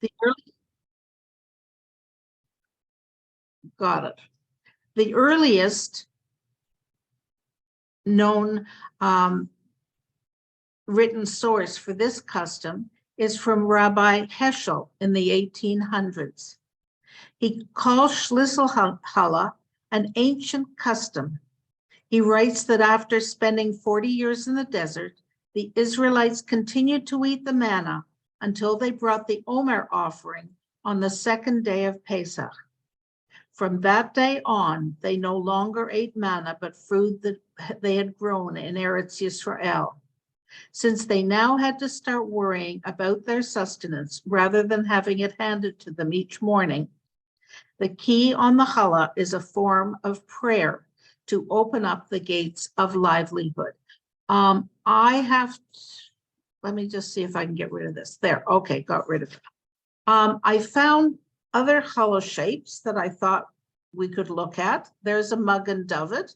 The early, got it. The earliest known written source for this custom is from Rabbi Heschel in the 1800s. He calls Schlissel Challah an ancient custom. He writes that after spending 40 years in the desert, the Israelites continued to eat the manna until they brought the Omer offering on the second day of Pesach. From that day on, they no longer ate manna, but food that they had grown in Eretz Yisrael. Since they now had to start worrying about their sustenance rather than having it handed to them each morning, the key on the challah is a form of prayer to open up the gates of livelihood. Let me just see if I can get rid of this. There, okay, got rid of it. I found other challah shapes that I thought we could look at. There's a Magen David,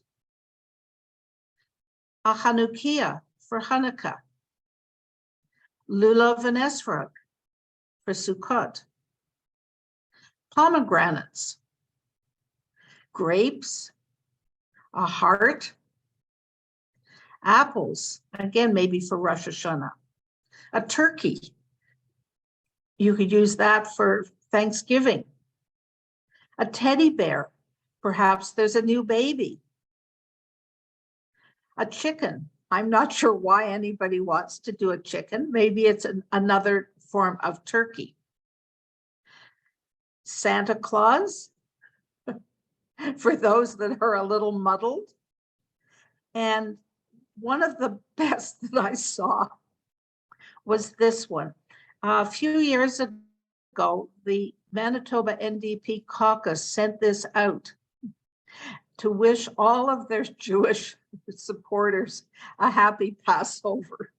a Chanukiah for Hanukkah, lulav and esrog for Sukkot, pomegranates, grapes, a heart, apples, again, maybe for Rosh Hashanah, a turkey. You could use that for Thanksgiving, a teddy bear, perhaps there's a new baby, a chicken. I'm not sure why anybody wants to do a chicken. Maybe it's another form of turkey. Santa Claus, for those that are a little muddled. And one of the best that I saw was this one. A few years ago, the Manitoba NDP caucus sent this out to wish all of their Jewish supporters a happy Passover.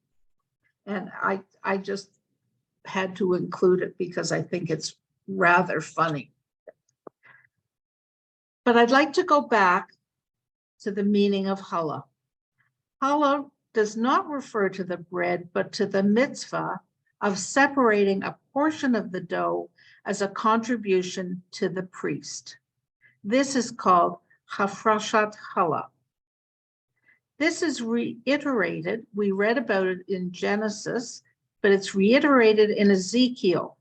And I just had to include it because I think it's rather funny. But I'd like to go back to the meaning of challah. Challah does not refer to the bread, but to the mitzvah of separating a portion of the dough as a contribution to the priest. This is called hafrashat challah. This is reiterated. We read about it in Genesis, but it's reiterated in Ezekiel.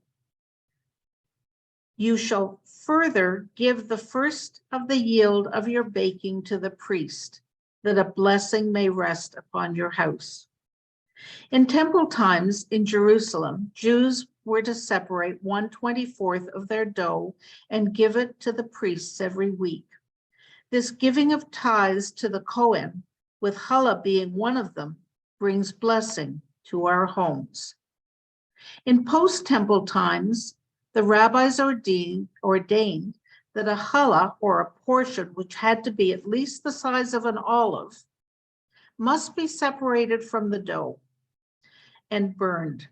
You shall further give the first of the yield of your baking to the priest, that a blessing may rest upon your house. In temple times in Jerusalem, Jews were to separate 1/24 of their dough and give it to the priests every week. This giving of tithes to the Kohen, with challah being one of them, brings blessing to our homes. In post-temple times, the rabbis ordained that a challah, or a portion which had to be at least the size of an olive, must be separated from the dough and burned.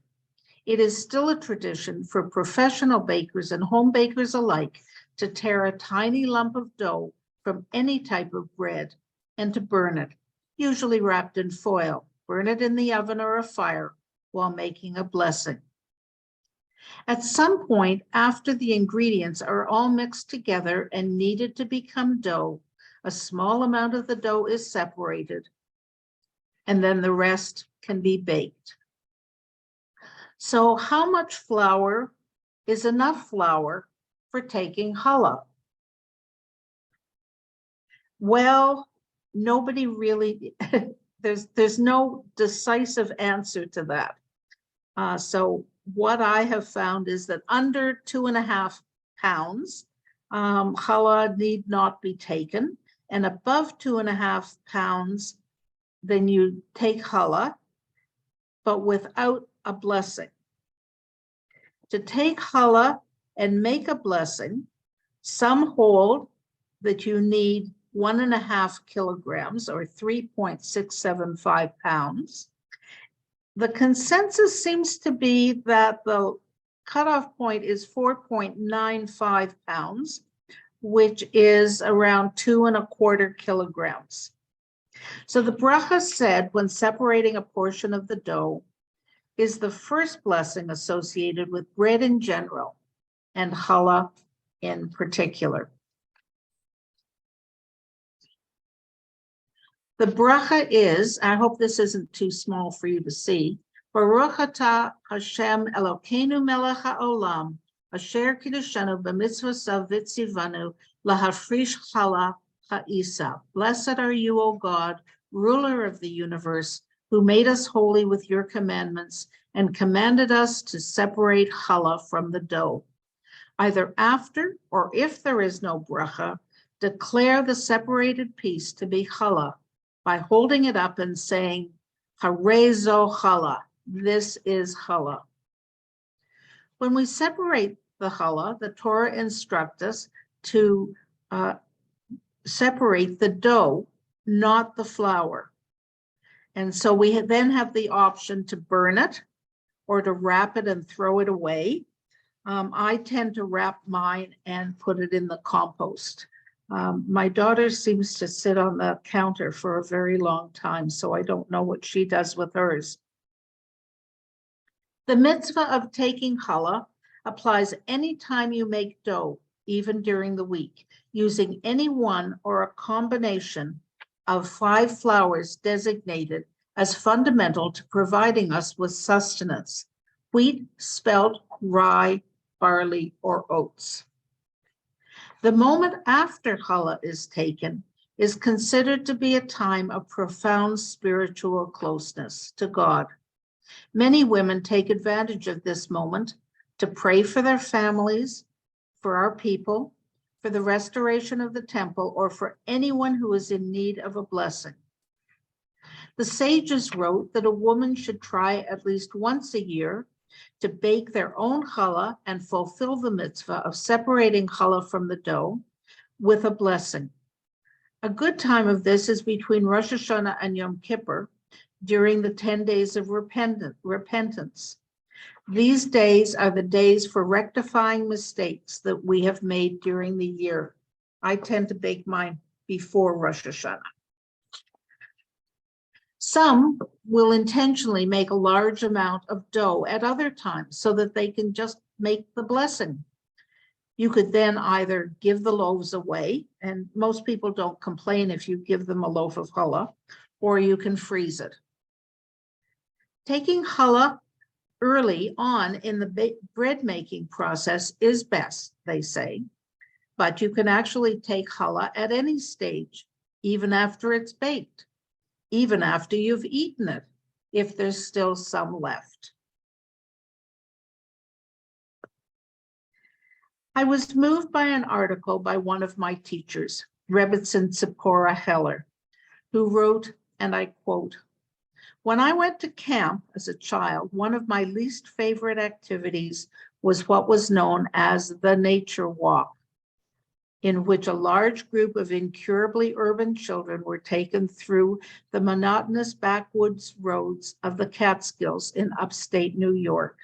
It is still a tradition for professional bakers and home bakers alike to tear a tiny lump of dough from any type of bread and to burn it, usually wrapped in foil. Burn it in the oven or a fire while making a blessing. At some point after the ingredients are all mixed together and needed to become dough, a small amount of the dough is separated, and then the rest can be baked. So how much flour is enough flour for taking challah? Well, nobody really, there's no decisive answer to that. So what I have found is that under 2.5 pounds, challah need not be taken, and above 2.5 pounds, then you take challah, but without a blessing. To take challah and make a blessing, some hold that you need 1.5 kilograms or 3.675 pounds. The consensus seems to be that the cutoff point is 4.95 pounds, which is around 2.25 kilograms. So the bracha said when separating a portion of the dough is the first blessing associated with bread in general and challah in particular. The bracha is, I hope this isn't too small for you to see, Baruch atah Hashem Elokeinu melech haolam, asher kiddushanu b'mitzvosav v'tzivanu lahafrish challah ha'isa. Blessed are you, O God, ruler of the universe, who made us holy with your commandments and commanded us to separate challah from the dough. Either after or if there is no bracha, declare the separated piece to be challah by holding it up and saying, Harei zo challah, this is challah. When we separate the challah, the Torah instructs us to separate the dough, not the flour. And so we then have the option to burn it or to wrap it and throw it away. I tend to wrap mine and put it in the compost. My daughter seems to sit on the counter for a very long time, so I don't know what she does with hers. The mitzvah of taking challah applies anytime you make dough, even during the week, using any one or a combination of 5 flours designated as fundamental to providing us with sustenance: wheat, spelt, rye, barley, or oats. The moment after challah is taken is considered to be a time of profound spiritual closeness to God. Many women take advantage of this moment to pray for their families, for our people, for the restoration of the temple, or for anyone who is in need of a blessing. The sages wrote that a woman should try at least once a year to bake their own challah and fulfill the mitzvah of separating challah from the dough with a blessing. A good time of this is between Rosh Hashanah and Yom Kippur, during the 10 days of repentance. These days are the days for rectifying mistakes that we have made during the year. I tend to bake mine before Rosh Hashanah. Some will intentionally make a large amount of dough at other times so that they can just make the blessing. You could then either give the loaves away, and most people don't complain if you give them a loaf of challah, or you can freeze it. Taking challah early on in the bread making process is best, they say, but you can actually take challah at any stage, even after it's baked, even after you've eaten it, if there's still some left. I was moved by an article by one of my teachers, Rebbetzin Tzipora Heller, who wrote, and I quote, "When I went to camp as a child, one of my least favorite activities was what was known as the nature walk, in which a large group of incurably urban children were taken through the monotonous backwoods roads of the Catskills in upstate New York.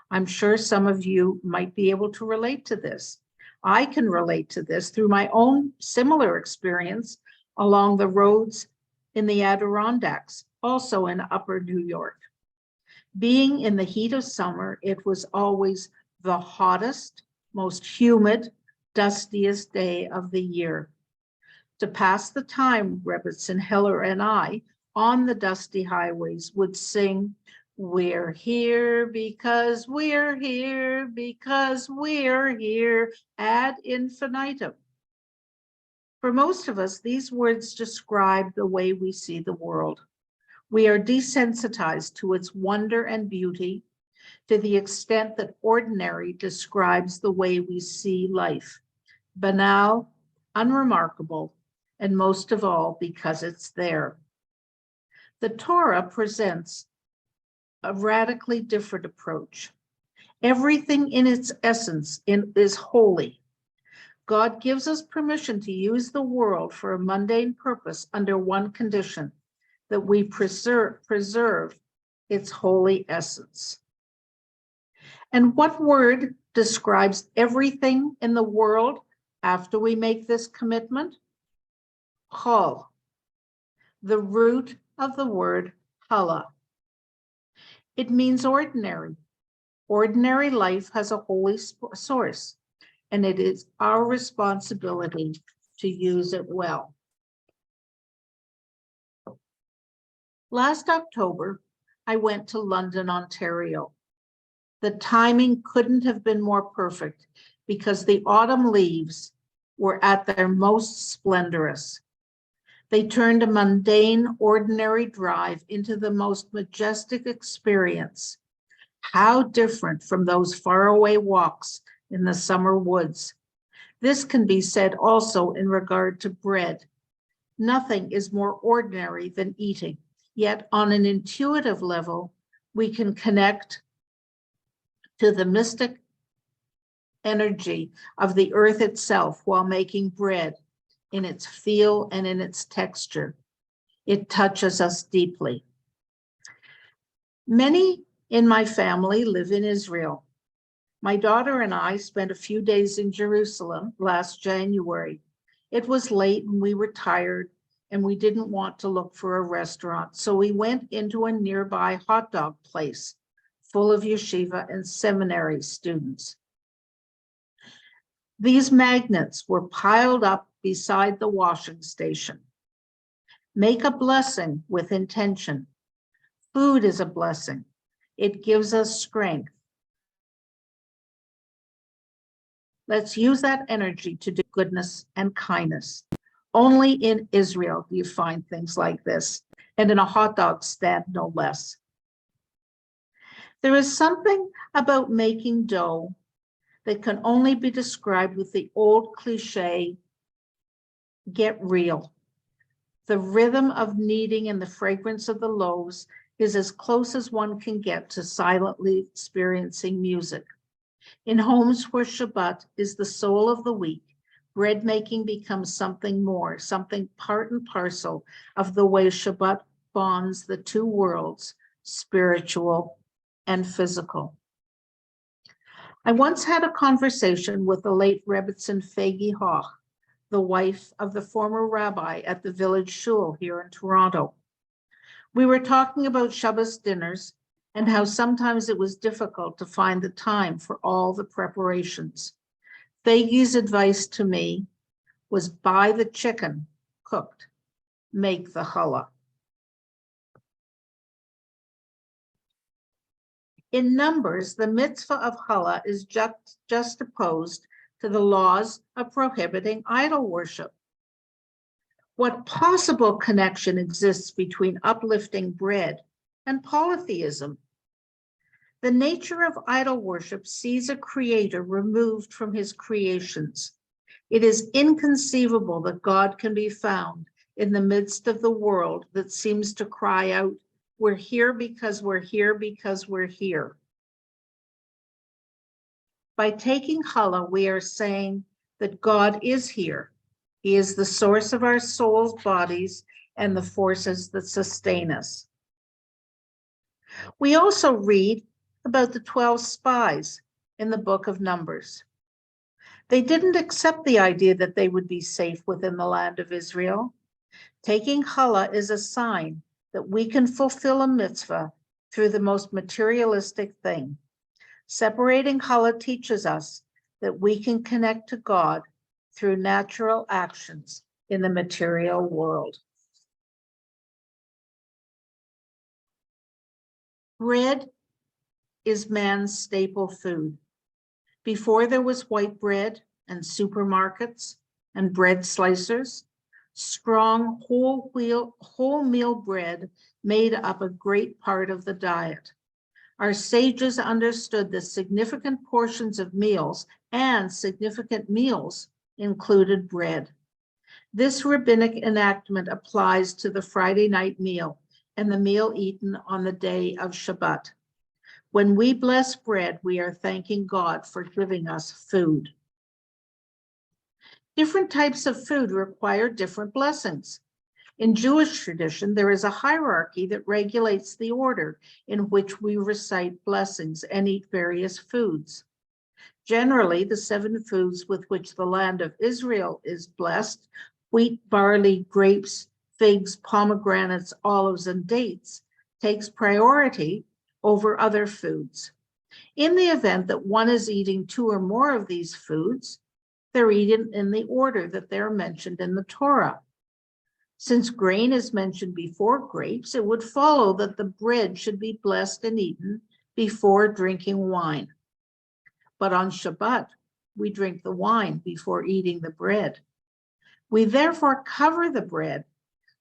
I'm sure some of you might be able to relate to this. I can relate to this through my own similar experience along the roads in the Adirondacks, also in upper New York. Being in the heat of summer, it was always the hottest, most humid, dustiest day of the year. To pass the time, Rebbetzin Heller and I, on the dusty highways, would sing, 'We're here because we're here because we're here,' ad infinitum. For most of us, these words describe the way we see the world. We are desensitized to its wonder and beauty to the extent that ordinary describes the way we see life, banal, unremarkable, and most of all, because it's there. The Torah presents a radically different approach. Everything in its essence is holy. God gives us permission to use the world for a mundane purpose under one condition, that we preserve its holy essence. And what word describes everything in the world after we make this commitment? Chol, the root of the word challah. It means ordinary. Ordinary life has a holy source, and it is our responsibility to use it well. Last October, I went to London, Ontario. The timing couldn't have been more perfect because the autumn leaves were at their most splendorous. They turned a mundane, ordinary drive into the most majestic experience. How different from those faraway walks in the summer woods. This can be said also in regard to bread. Nothing is more ordinary than eating, yet on an intuitive level, we can connect to the mystic energy of the earth itself while making bread in its feel and in its texture. It touches us deeply. Many in my family live in Israel. My daughter and I spent a few days in Jerusalem last January. It was late and we were tired and we didn't want to look for a restaurant, so we went into a nearby hot dog place full of yeshiva and seminary students. These magnets were piled up beside the washing station. Make a blessing with intention. Food is a blessing. It gives us strength. Let's use that energy to do goodness and kindness. Only in Israel do you find things like this, and in a hot dog stand, no less. There is something about making dough that can only be described with the old cliche, get real. The rhythm of kneading and the fragrance of the loaves is as close as one can get to silently experiencing music. In homes where Shabbat is the soul of the week, bread making becomes something more, something part and parcel of the way Shabbat bonds the two worlds, spiritual and physical. I once had a conversation with the late Rebbetzin Fegi Hoch, the wife of the former rabbi at the village shul here in Toronto. We were talking about Shabbos dinners and how sometimes it was difficult to find the time for all the preparations. Fegi's advice to me was buy the chicken cooked, make the challah. In Numbers, the mitzvah of challah is juxtaposed to the laws of prohibiting idol worship. What possible connection exists between uplifting bread and polytheism? The nature of idol worship sees a creator removed from his creations. It is inconceivable that God can be found in the midst of the world that seems to cry out, we're here because we're here because we're here. By taking challah, we are saying that God is here. He is the source of our souls, bodies, and the forces that sustain us. We also read about the 12 spies in the book of Numbers. They didn't accept the idea that they would be safe within the land of Israel. Taking challah is a sign that we can fulfill a mitzvah through the most materialistic thing. Separating challah teaches us that we can connect to God through natural actions in the material world. Bread is man's staple food. Before there was white bread and supermarkets and bread slicers, strong whole meal bread made up a great part of the diet. Our sages understood that significant portions of meals and significant meals included bread. This rabbinic enactment applies to the Friday night meal and the meal eaten on the day of Shabbat. When we bless bread, we are thanking God for giving us food. Different types of food require different blessings. In Jewish tradition, there is a hierarchy that regulates the order in which we recite blessings and eat various foods. Generally, the 7 foods with which the land of Israel is blessed, wheat, barley, grapes, figs, pomegranates, olives, and dates, takes priority over other foods. In the event that one is eating 2 or more of these foods, they're eaten in the order that they're mentioned in the Torah. Since grain is mentioned before grapes, it would follow that the bread should be blessed and eaten before drinking wine. But on Shabbat, we drink the wine before eating the bread. We therefore cover the bread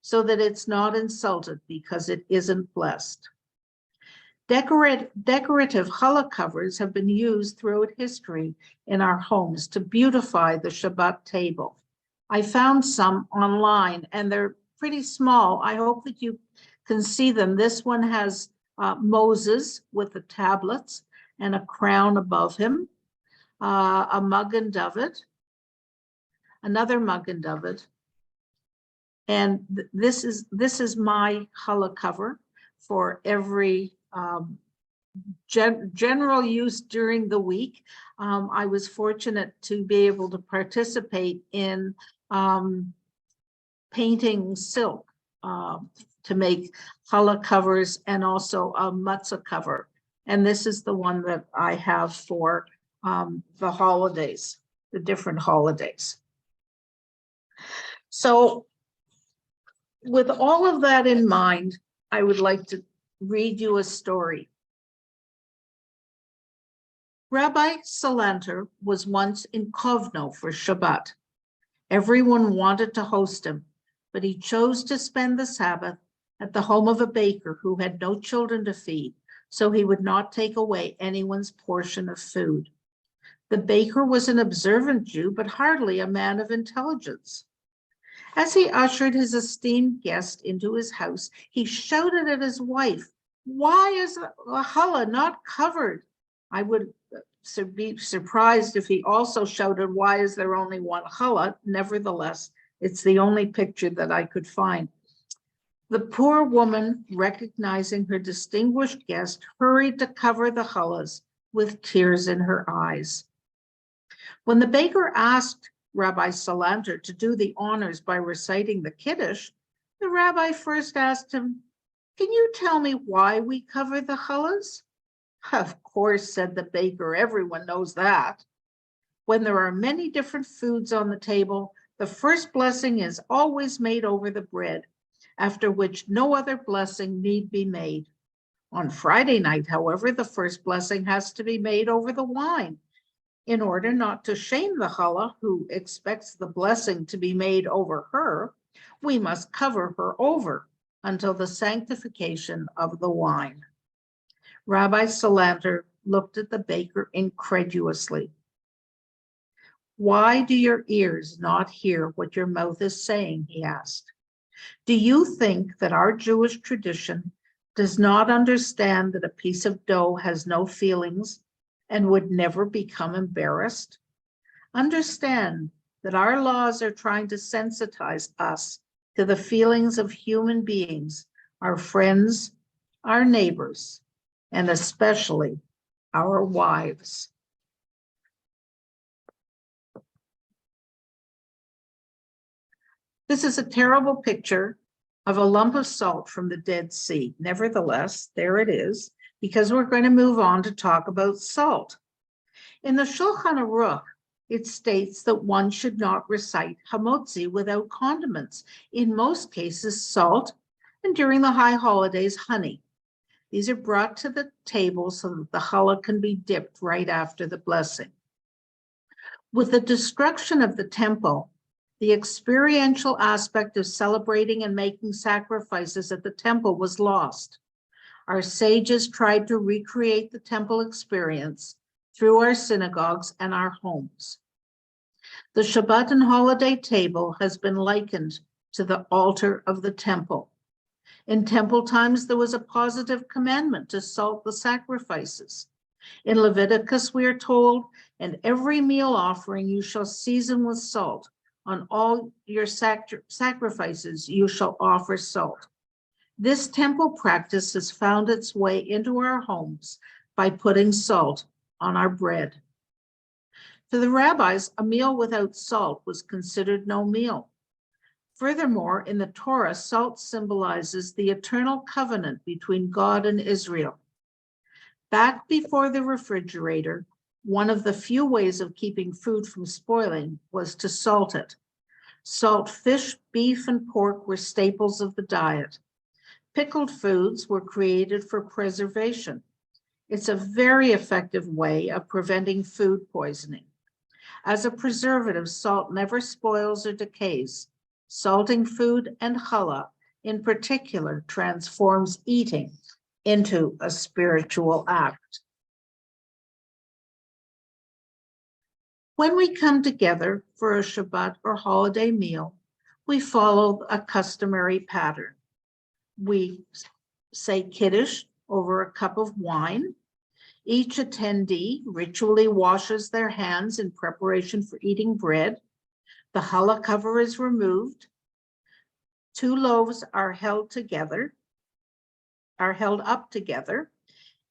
so that it's not insulted because it isn't blessed. Decorative challah covers have been used throughout history in our homes to beautify the Shabbat table. I found some online and they're pretty small. I hope that you can see them. This one has Moses with the tablets and a crown above him, a Magen David, another Magen David. And this is my challah cover for every general use during the week. I was fortunate to be able to participate in painting silk to make challah covers and also a matzah cover. And this is the one that I have for the holidays, the different holidays. So with all of that in mind, I would like to read you a story. Rabbi Salanter was once in Kovno for Shabbat. Everyone wanted to host him, but he chose to spend the Sabbath at the home of a baker who had no children to feed, so he would not take away anyone's portion of food. The baker was an observant Jew, but hardly a man of intelligence. As he ushered his esteemed guest into his house, he shouted at his wife, "Why is the challah not covered?" I would be surprised if he also shouted, "Why is there only one challah?" Nevertheless, it's the only picture that I could find. The poor woman, recognizing her distinguished guest, hurried to cover the challahs with tears in her eyes. When the baker asked Rabbi Salanter to do the honors by reciting the Kiddush, the rabbi first asked him, "Can you tell me why we cover the challahs?" "Of course," said the baker, "everyone knows that. When there are many different foods on the table, the first blessing is always made over the bread, after which no other blessing need be made. On Friday night, however, the first blessing has to be made over the wine. In order not to shame the challah who expects the blessing to be made over her, we must cover her over until the sanctification of the wine." Rabbi Salanter looked at the baker incredulously. "Why do your ears not hear what your mouth is saying?" he asked. "Do you think that our Jewish tradition does not understand that a piece of dough has no feelings and would never become embarrassed? Understand that our laws are trying to sensitize us to the feelings of human beings, our friends, our neighbors, and especially our wives." This is a terrible picture of a lump of salt from the Dead Sea. Nevertheless, there it is, because we're going to move on to talk about salt. In the Shulchan Aruch, it states that one should not recite hamotzi without condiments. In most cases, salt, and during the high holidays, honey. These are brought to the table so that the challah can be dipped right after the blessing. With the destruction of the temple, the experiential aspect of celebrating and making sacrifices at the temple was lost. Our sages tried to recreate the temple experience through our synagogues and our homes. The Shabbat and holiday table has been likened to the altar of the temple. In temple times, there was a positive commandment to salt the sacrifices. In Leviticus, we are told, "And every meal offering you shall season with salt. On all your sacrifices you shall offer salt." This temple practice has found its way into our homes by putting salt on our bread. To the rabbis, a meal without salt was considered no meal. Furthermore, in the Torah, salt symbolizes the eternal covenant between God and Israel. Back before the refrigerator, one of the few ways of keeping food from spoiling was to salt it. Salt fish, beef, and pork were staples of the diet. Pickled foods were created for preservation. It's a very effective way of preventing food poisoning. As a preservative, salt never spoils or decays. Salting food and challah, in particular, transforms eating into a spiritual act. When we come together for a Shabbat or holiday meal, we follow a customary pattern. We say Kiddush over a cup of wine. Each attendee ritually washes their hands in preparation for eating bread. The challah cover is removed. 2 loaves are held up together.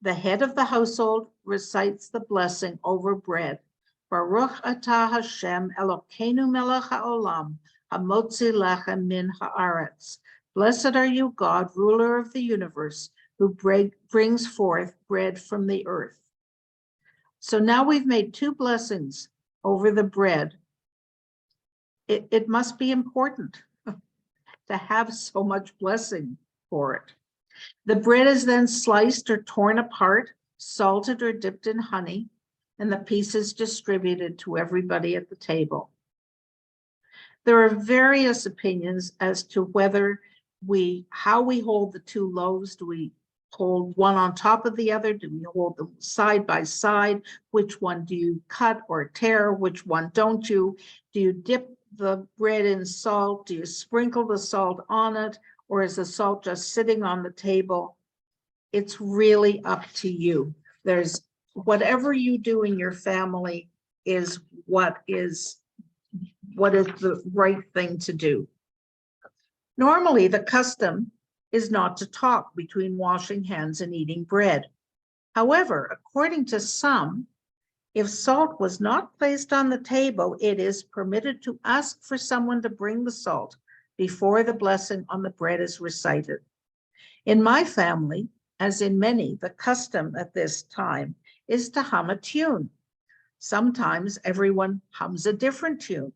The head of the household recites the blessing over bread. Baruch atah Hashem Elokeinu melech haolam, hamotzi lechem min haaretz. Blessed are you, God, ruler of the universe, who brings forth bread from the earth. So now we've made 2 blessings over the bread. It must be important to have so much blessing for it. The bread is then sliced or torn apart, salted or dipped in honey, and the pieces distributed to everybody at the table. There are various opinions as to how we hold the 2 loaves. Do we hold one on top of the other? Do we hold them side by side? Which one do you cut or tear? Which one don't you? Do you dip the bread in salt? Do you sprinkle the salt on it? Or is the salt just sitting on the table? It's really up to you. There's whatever you do in your family is what is the right thing to do. Normally, the custom is not to talk between washing hands and eating bread. However, according to some, if salt was not placed on the table, it is permitted to ask for someone to bring the salt before the blessing on the bread is recited. In my family, as in many, the custom at this time is to hum a tune. Sometimes everyone hums a different tune.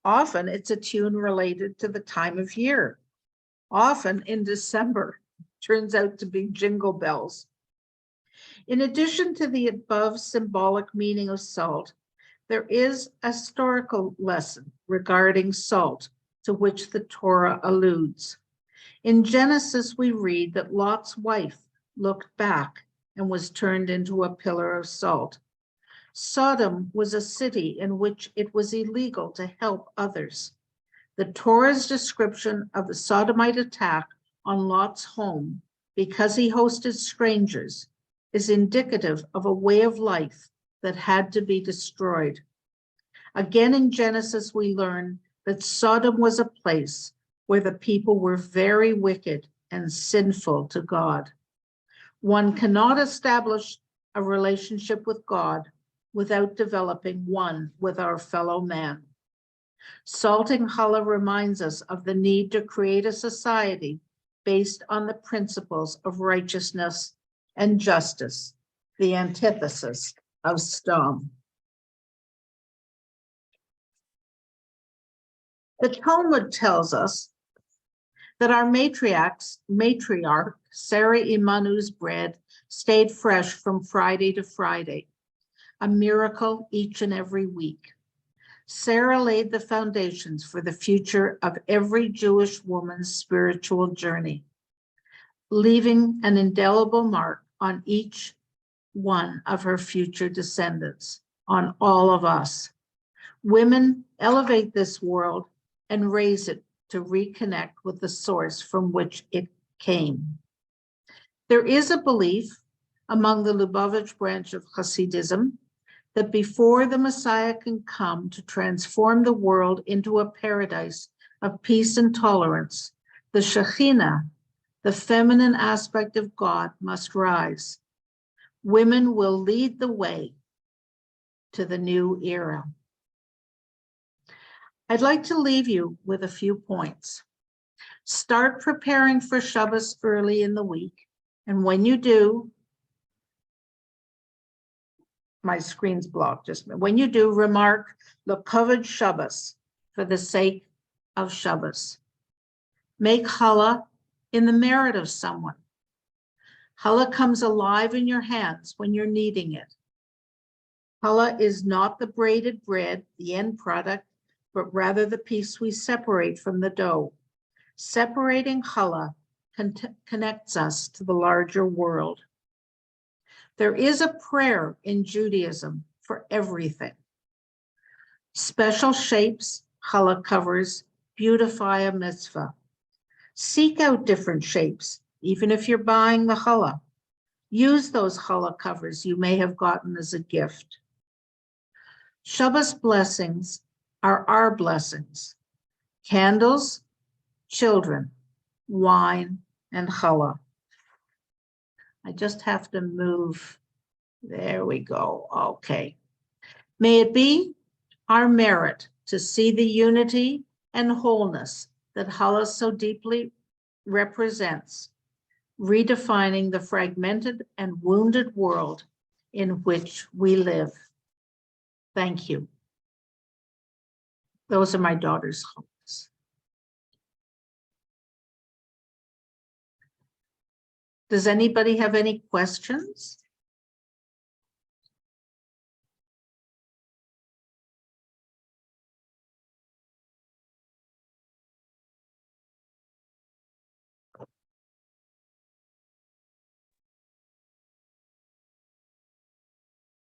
Often it's a tune related to the time of year. Often in December, turns out to be Jingle Bells. In addition to the above symbolic meaning of salt, there is a historical lesson regarding salt to which the Torah alludes. In Genesis, we read that Lot's wife looked back and was turned into a pillar of salt. Sodom was a city in which it was illegal to help others. The Torah's description of the Sodomite attack on Lot's home, because he hosted strangers, is indicative of a way of life that had to be destroyed. Again, in Genesis, we learn that Sodom was a place where the people were very wicked and sinful to God. One cannot establish a relationship with God without developing one with our fellow man. Salting challah reminds us of the need to create a society based on the principles of righteousness and justice, the antithesis of Sodom. The Talmud tells us that our matriarch Sarah Imanu's bread stayed fresh from Friday to Friday, a miracle each and every week. Sarah laid the foundations for the future of every Jewish woman's spiritual journey, leaving an indelible mark on each one of her future descendants, on all of us. Women elevate this world and raise it to reconnect with the source from which it came. There is a belief among the Lubavitch branch of Hasidism that before the Messiah can come to transform the world into a paradise of peace and tolerance, the Shekhinah, the feminine aspect of God, must rise. Women will lead the way to the new era. I'd like to leave you with a few points. Start preparing for Shabbos early in the week, and when you do, my screen's blocked. Just when you do, remark L'Koved Shabbos, for the sake of Shabbos. Make challah in the merit of someone. Challah comes alive in your hands when you're kneading it. Challah is not the braided bread, the end product, but rather the piece we separate from the dough. Separating challah connects us to the larger world. There is a prayer in Judaism for everything. Special shapes, challah covers, beautify a mitzvah. Seek out different shapes, even if you're buying the challah. Use those challah covers you may have gotten as a gift. Shabbos blessings are our blessings. Candles, children, wine, and challah. I just have to move. There we go. Okay. May it be our merit to see the unity and wholeness that challah so deeply represents, redefining the fragmented and wounded world in which we live. Thank you. Those are my daughter's hopes. Does anybody have any questions?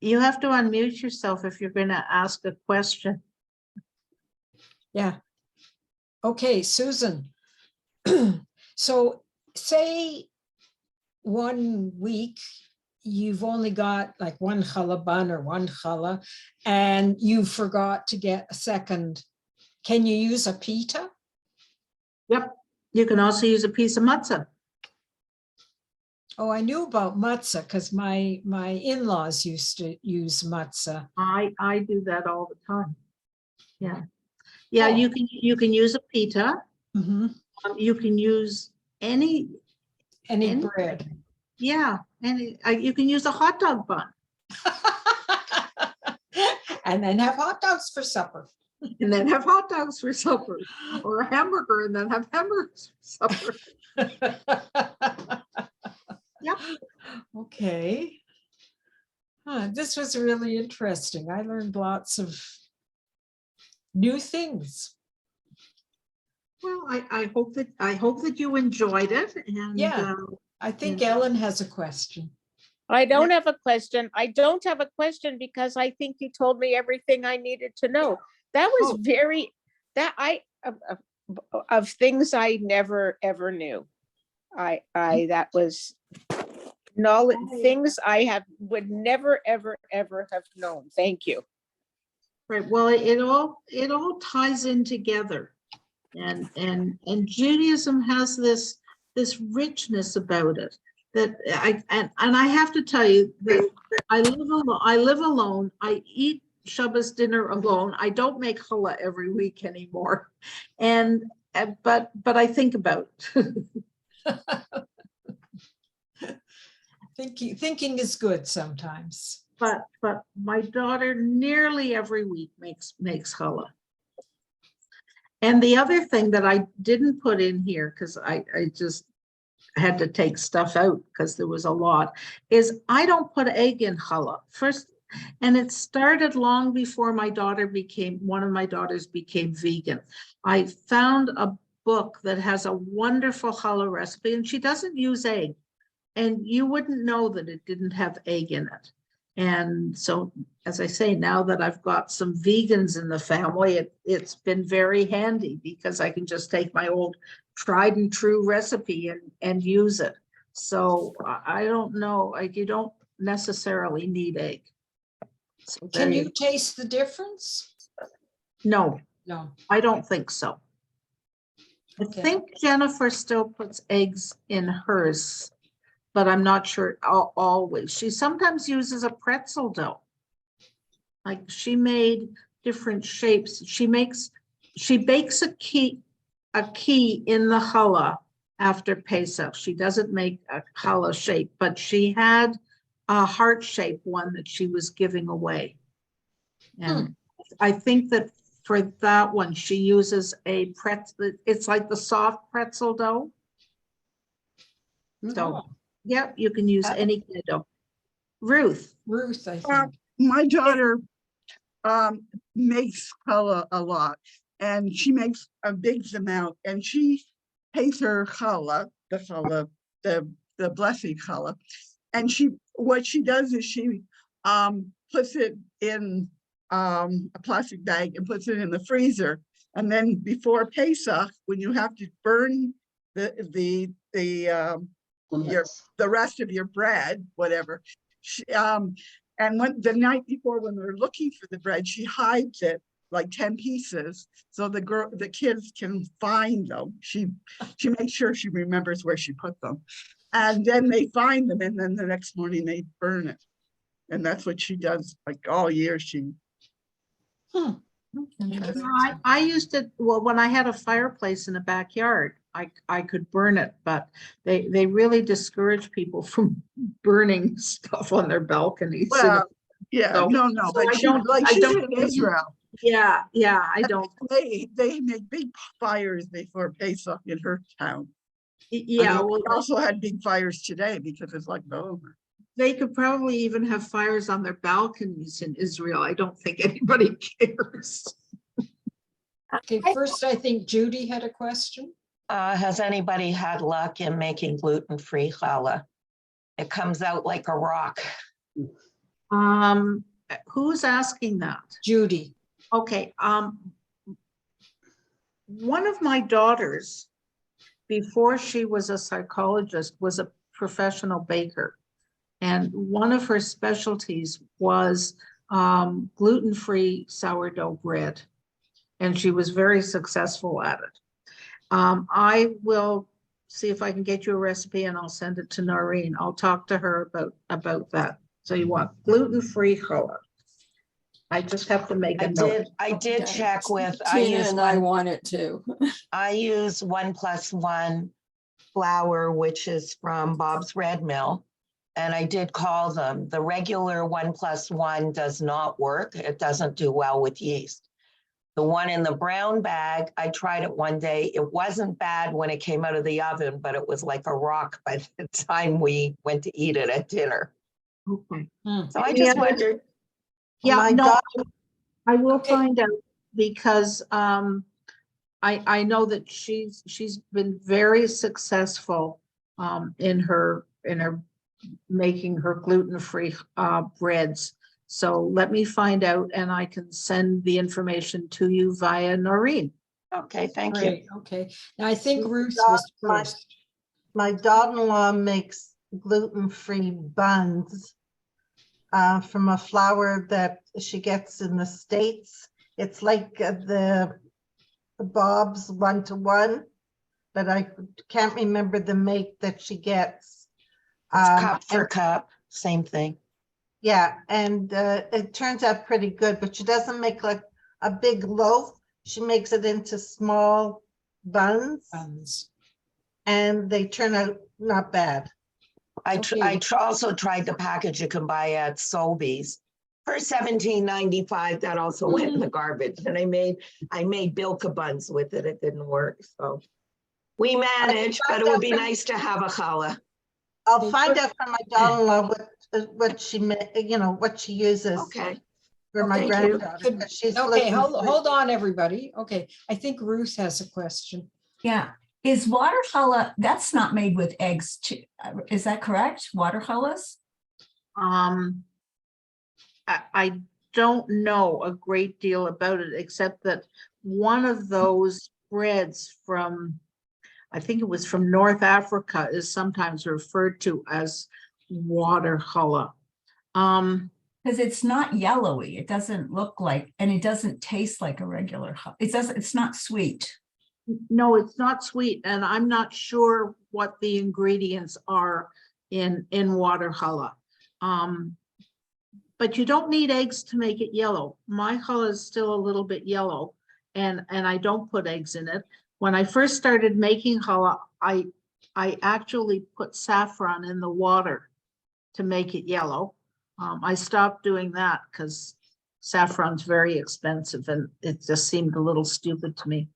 You have to unmute yourself if you're going to ask a question. Yeah. Okay, Susan. So say 1 week you've only got like one challah bun or one challah and you forgot to get a second. Can you use a pita? Yep. You can also use a piece of matzah. Oh, I knew about matzah because my in-laws used to use matzah. I do that all the time. Yeah. Yeah, Oh. you can use a pita. Mm-hmm. You can use any bread. Yeah, and you can use a hot dog bun. And then have hot dogs for supper. And then have hot dogs for supper, or a hamburger and then have hamburgers for supper. Yep. Okay. This was really interesting. I learned lots of new things. Well, I hope that you enjoyed it. And yeah, I think Ellen has a question. I don't have a question. I don't have a question because I think you told me everything I needed to know. That was of things I never ever knew. That was knowledge, things I would never ever ever have known. Thank you. Right. Well, it all ties in together, and Judaism has this richness about it that I have to tell you that I live alone. I eat Shabbos dinner alone. I don't make challah every week anymore, but I think about it. Thinking is good sometimes. But my daughter nearly every week makes challah. And the other thing that I didn't put in here, because I just had to take stuff out because there was a lot, is I don't put egg in challah. First, and it started long before one of my daughters became vegan. I found a book that has a wonderful challah recipe, and she doesn't use egg. And you wouldn't know that it didn't have egg in it. And so, as I say, now that I've got some vegans in the family, it's been very handy because I can just take my old tried and true recipe and use it. So I don't know, you don't necessarily need egg. So can you taste the difference? No, I don't think so. Okay. I think Jennifer still puts eggs in hers, but I'm not sure always. She sometimes uses a pretzel dough. Like she made different shapes. She bakes a key in the challah after Pesach. She doesn't make a challah shape, but she had a heart-shaped one that she was giving away. And I think that for that one, she uses a pretzel. It's like the soft pretzel dough. So, yeah, you can use any kind of dough. Ruth. Ruth, I think. My daughter makes challah a lot, and she makes a big amount, and she pays her challah, the blessing challah, and what she does is she puts it in a plastic bag and puts it in the freezer, and then before Pesach, when you have to burn the rest of your bread, whatever. And when the night before, when they're looking for the bread, she hides it like 10 pieces so the kids can find them. She makes sure she remembers where she put them, and then they find them, and then the next morning they burn it. And that's what she does like all year. I used to, well, when I had a fireplace in the backyard, I could burn it, but they really discourage people from burning stuff on their balconies. Well, yeah, So- no, so but I she's don't- I in don't- Israel. Yeah, I don't, They make big fires before Pesach in her town. yeah, well, we also had big fires today because it's like over. they could probably even have fires on their balconies in Israel. I don't think anybody cares. Okay, first, I think Judy had a question. Has anybody had luck in making gluten-free challah? It comes out like a rock. Who's asking that? Judy. Okay, one of my daughters, before she was a psychologist, was a professional baker. And one of her specialties was gluten-free sourdough bread. And she was very successful at it. I will see if I can get you a recipe and I'll send it to Noreen. I'll talk to her about that. So you want gluten-free challah. I just have to make a note. I did check with, Tina and I want it too. I use 1+1 flour, which is from Bob's Red Mill. And I did call them. The regular 1+1 does not work. It doesn't do well with yeast. The one in the brown bag, I tried it one day. It wasn't bad when it came out of the oven, but it was like a rock by the time we went to eat it at dinner. Okay. So I just wondered. Yeah, My no, daughter- I will Okay. find out because I know that she's been very successful in her making her gluten-free breads. So let me find out and I can send the information to you via Noreen. Okay, thank you. Great, okay. Now, I think Ruth Got was my- first. My daughter-in-law makes gluten-free buns from a flour that she gets in the States. It's like the Bob's 1-to-1, but I can't remember the make that she gets. It's cup for and- cup, same thing. Yeah, and it turns out pretty good, but she doesn't make like a big loaf. She makes it into small buns and they turn out not bad. I Okay. also tried the package you can buy at Sobeys for $17.95. That also went in the garbage. And I made Bilka buns with it. It didn't work. So we managed, but it would be nice to have a challah. I'll They find put- out from my daughter-in-law what she what she uses Okay. for my Thank you. granddaughter. 'Cause she's Okay, gluten-free. hold on, everybody. Okay, I think Ruth has a question. Yeah. Is water challah, that's not made with eggs too, is that correct? Water challahs? I don't know a great deal about it, except that one of those breads from, I think it was from North Africa, is sometimes referred to as water challah. Because it's not yellowy. It doesn't look like, and it doesn't taste like a regular challah. It's not sweet. No, it's not sweet, and I'm not sure what the ingredients are in water challah. But you don't need eggs to make it yellow. My challah is still a little bit yellow, and I don't put eggs in it. When I first started making challah, I actually put saffron in the water to make it yellow. I stopped doing that because saffron's very expensive and it just seemed a little stupid to me.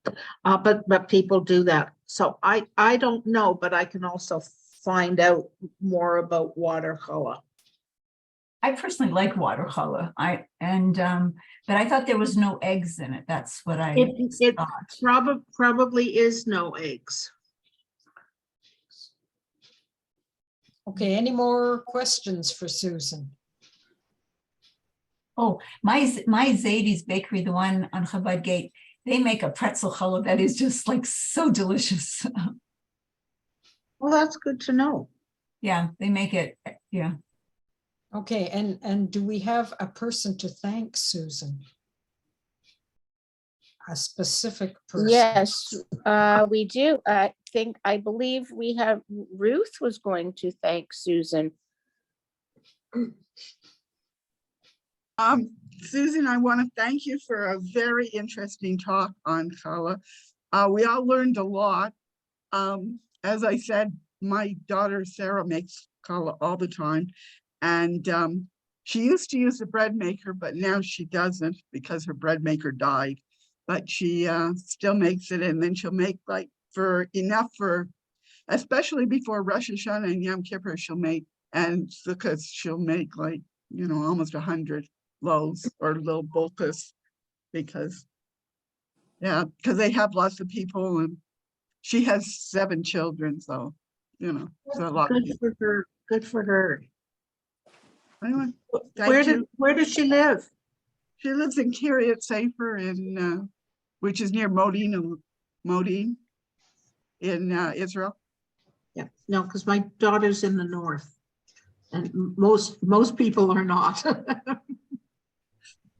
But people do that. So I don't know, but I can also find out more about water challah. I personally like water challah. But I thought there was no eggs in it. That's what I It thought. probably is no eggs. Okay, any more questions for Susan? Oh, my Zadie's Bakery, the one on Chabad Gate, they make a pretzel challah that is just like so delicious. Well, that's good to know. Yeah, they make it. Yeah. Okay, and do we have a person to thank, Susan? A specific person? Yes, we do. I believe we have, Ruth was going to thank Susan. Susan, I want to thank you for a very interesting talk on challah. We all learned a lot. As I said, my daughter Sarah makes challah all the time, and she used to use a bread maker, but now she doesn't because her bread maker died. But she still makes it, and then she'll make like for enough for, especially before Rosh Hashanah and Yom Kippur, she'll make, and because she'll make like, you know, almost 100 loaves or little bulkas, because because they have lots of people, and she has 7 children, so you know, it's a lot. Good for her. Good for her. Anyway, Where thank you. where does she live? She lives in Kiryat Sefer in which is near Modin in Israel. Yeah, no, because my daughter's in the north, and most people are not.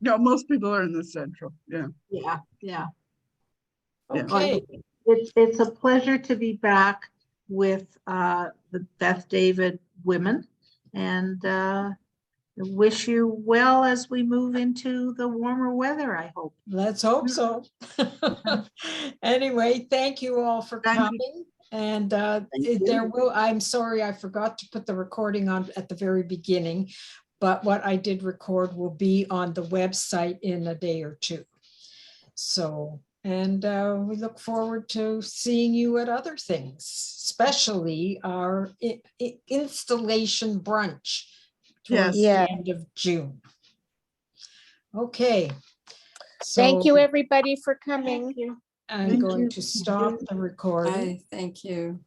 No, most people are in the central. Yeah. Yeah, yeah. Okay, It's a pleasure to be back with the Beth David women, and wish you well as we move into the warmer weather, I hope. let's hope so. Anyway, thank you all for Thank you. coming. And you. I'm sorry, I forgot to put the recording on at the very beginning, but what I did record will be on the website in a day or two. So, and we look forward to seeing you at other things, especially our installation brunch towards Yes. the Yeah. end of June. Okay. Thank So you, everybody, for coming. I'm Thank going you. to stop the recording. Thank you.